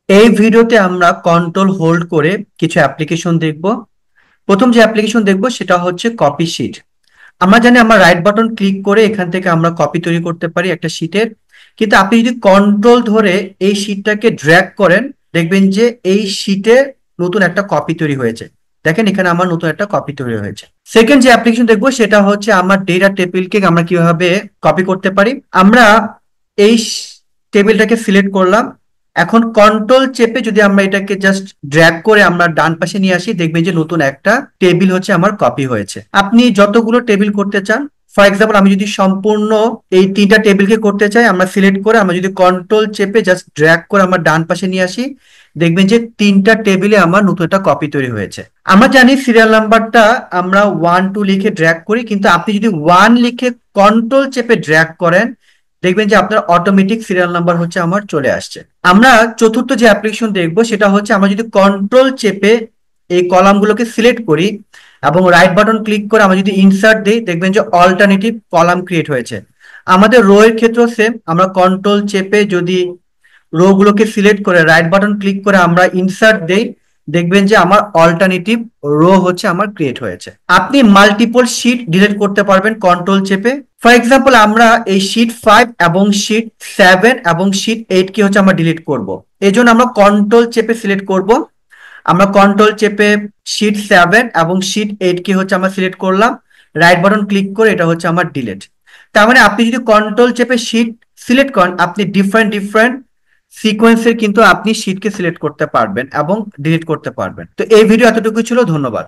এই ভিডিওতে আমরা কন্ট্রোল হোল্ড করে কিছু অ্যাপ্লিকেশন দেখব। প্রথম যে অ্যাপ্লিকেশন দেখব সেটা হচ্ছে কপি শিট। আমরা জানি আমরা রাইট বাটন ক্লিক করে এখান থেকে আমরা কপি তৈরি করতে পারি একটা শিটের। কিন্তু আপনি যদি কন্ট্রোল ধরে এই শিটটাকে ড্র্যাগ করেন, দেখবেন যে এই শিটে নতুন একটা কপি তৈরি হয়েছে। দেখেন এখানে আমার নতুন একটা কপি তৈরি হয়েছে। সেকেন্ড যে অ্যাপ্লিকেশন দেখবো সেটা হচ্ছে আমার ডেটা টেবিলকে আমরা কিভাবে কপি করতে পারি। আমরা এই টেবিলটাকে সিলেক্ট করলাম। এখন কন্ট্রোল চেপে যদি আমরা এটাকে জাস্ট ড্র্যাগ করে আমরা ডান পাশে নিয়ে আসি, দেখবেন যে নতুন একটা টেবিল হচ্ছে আমার কপি হয়েছে। আপনি যতগুলো টেবিল করতে চান, ফর এক্সাম্পল আমি যদি সম্পূর্ণ এই তিনটা টেবিলকে করতে চাই, আমরা সিলেক্ট করে আমরা যদি কন্ট্রোল চেপে জাস্ট ড্র্যাগ করে আমরা ডান পাশে নিয়ে আসি, দেখবেন যে তিনটা টেবিলে আমার নতুন একটা কপি তৈরি হয়েছে। আমরা জানি সিরিয়াল নাম্বারটা আমরা 1 2 লিখে ড্র্যাগ করি, কিন্তু আপনি যদি 1 লিখে কন্ট্রোল চেপে ড্র্যাগ করেন, দেখবেন যে আপনার অটোমেটিক সিরিয়াল নাম্বার হচ্ছে আমার চলে আসছে। আমরা চতুর্থ যে অ্যাপ্লিকেশন দেখবো সেটা হচ্ছে আমরা যদি কন্ট্রোল চেপে এই কলামগুলোকে সিলেক্ট করি এবং রাইট বাটন ক্লিক করে আমরা যদি ইনসার্ট দিই, দেখবেন যে অল্টারনেটিভ কলাম ক্রিয়েট হয়েছে। আমাদের রো এর ক্ষেত্রেও সেম, আমরা কন্ট্রোল চেপে যদি রো গুলোকে সিলেক্ট করে রাইট বাটন ক্লিক করে আমরা ইনসার্ট দেই, দেখবেন যে আমার অল্টারনেটিভ রো হচ্ছে আমার ক্রিয়েট হয়েছে। আপনি মাল্টিপল শীট ডিলিট করতে পারবেন কন্ট্রোল চেপে। ফর এক্সাম্পল আমরা এই শীট 5 এবং শীট 7 এবং শীট 8 কে হচ্ছে আমরা ডিলিট করব। এই জন্য আমরা কন্ট্রোল চেপে সিলেক্ট করব। আমরা কন্ট্রোল চেপে শীট 7 এবং শীট 8 কে হচ্ছে আমরা সিলেক্ট করলাম, রাইট বাটন ক্লিক করে এটা হচ্ছে আমার ডিলিট। তার মানে আপনি যদি কন্ট্রোল চেপে শীট সিলেক্ট করেন, আপনি ডিফারেন্ট ডিফারেন্ট সিকোয়েন্সের কিন্তু আপনি শীটকে সিলেক্ট করতে পারবেন এবং ডিলিট করতে পারবেন। তো এই ভিডিও এতটুকু ছিল, ধন্যবাদ।